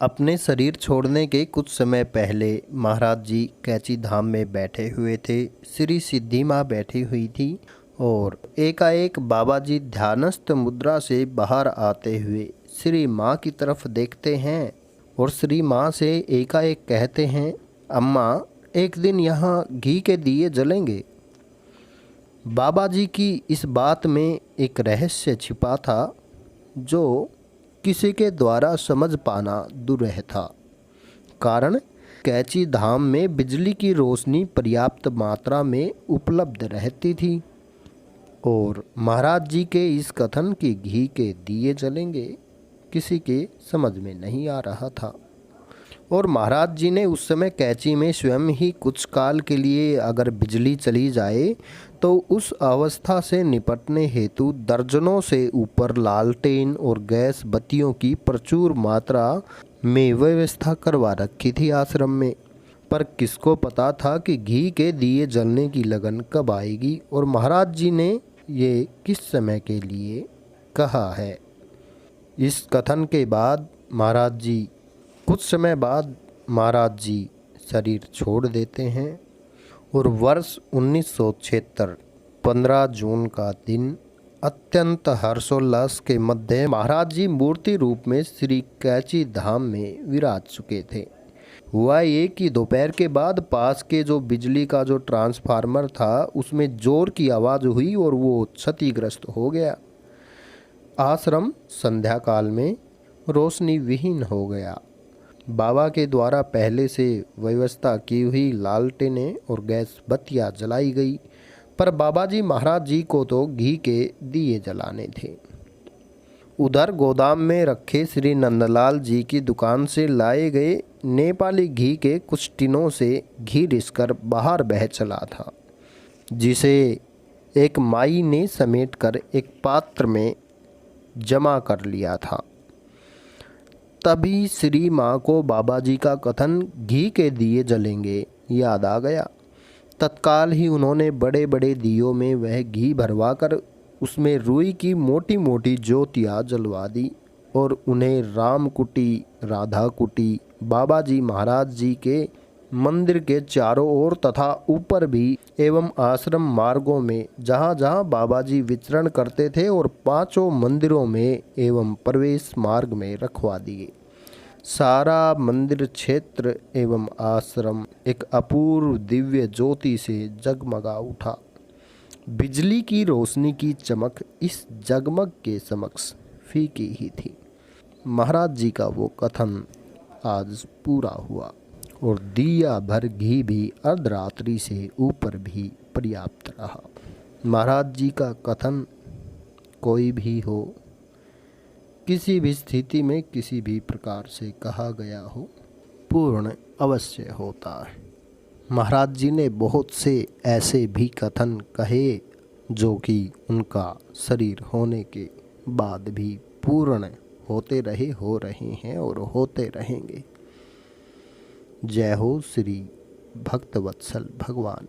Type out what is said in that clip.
अपने शरीर छोड़ने के कुछ समय पहले महाराज जी कैची धाम में बैठे हुए थे। श्री सिद्धि माँ बैठी हुई थी और एकाएक बाबा जी ध्यानस्थ मुद्रा से बाहर आते हुए श्री माँ की तरफ देखते हैं और श्री माँ से एकाएक कहते हैं, अम्मा एक दिन यहाँ घी के दिए जलेंगे। बाबा जी की इस बात में एक रहस्य छिपा था जो किसी के द्वारा समझ पाना दुरूह था। कारण कैची धाम में बिजली की रोशनी पर्याप्त मात्रा में उपलब्ध रहती थी और महाराज जी के इस कथन कि घी के दिए जलेंगे किसी के समझ में नहीं आ रहा था। और महाराज जी ने उस समय कैची में स्वयं ही कुछ काल के लिए अगर बिजली चली जाए तो उस अवस्था से निपटने हेतु दर्जनों से ऊपर लालटेन और गैस बत्तियों की प्रचुर मात्रा में व्यवस्था करवा रखी थी आश्रम में। पर किसको पता था कि घी के दिए जलने की लगन कब आएगी और महाराज जी ने ये किस समय के लिए कहा है। इस कथन के बाद कुछ समय बाद महाराज जी शरीर छोड़ देते हैं और वर्ष 1976 15 जून का दिन अत्यंत हर्षोल्लास के मध्य महाराज जी मूर्ति रूप में श्री कैची धाम में विराज चुके थे। हुआ ये कि दोपहर के बाद पास के जो बिजली का जो ट्रांसफार्मर था उसमें जोर की आवाज़ हुई और वो क्षतिग्रस्त हो गया। आश्रम संध्या काल में रोशनी विहीन हो गया। बाबा के द्वारा पहले से व्यवस्था की हुई लालटेनें और गैस बत्तियां जलाई गई, पर बाबा जी महाराज जी को तो घी के दिए जलाने थे। उधर गोदाम में रखे श्री नंदलाल जी की दुकान से लाए गए नेपाली घी के कुछ टिनों से घी रिसकर बाहर बह चला था, जिसे एक माई ने समेटकर एक पात्र में जमा कर लिया था। तभी श्री माँ को बाबा जी का कथन घी के दिए जलेंगे याद आ गया। तत्काल ही उन्होंने बड़े बड़े दियों में वह घी भरवा कर उसमें रुई की मोटी मोटी ज्योतियाँ जलवा दी और उन्हें राम कुटी, राधा कुटी, बाबा जी महाराज जी के मंदिर के चारों ओर तथा ऊपर भी एवं आश्रम मार्गों में जहाँ जहाँ बाबा जी विचरण करते थे और 5 मंदिरों में एवं प्रवेश मार्ग में रखवा दिए। सारा मंदिर क्षेत्र एवं आश्रम एक अपूर्व दिव्य ज्योति से जगमगा उठा। बिजली की रोशनी की चमक इस जगमग के समक्ष फीकी ही थी। महाराज जी का वो कथन आज पूरा हुआ और दिया भर घी भी अर्धरात्रि से ऊपर भी पर्याप्त रहा। महाराज जी का कथन कोई भी हो, किसी भी स्थिति में किसी भी प्रकार से कहा गया हो, पूर्ण अवश्य होता है। महाराज जी ने बहुत से ऐसे भी कथन कहे जो कि उनका शरीर होने के बाद भी पूर्ण होते रहे, हो रहे हैं और होते रहेंगे। जय हो श्री भक्तवत्सल भगवान।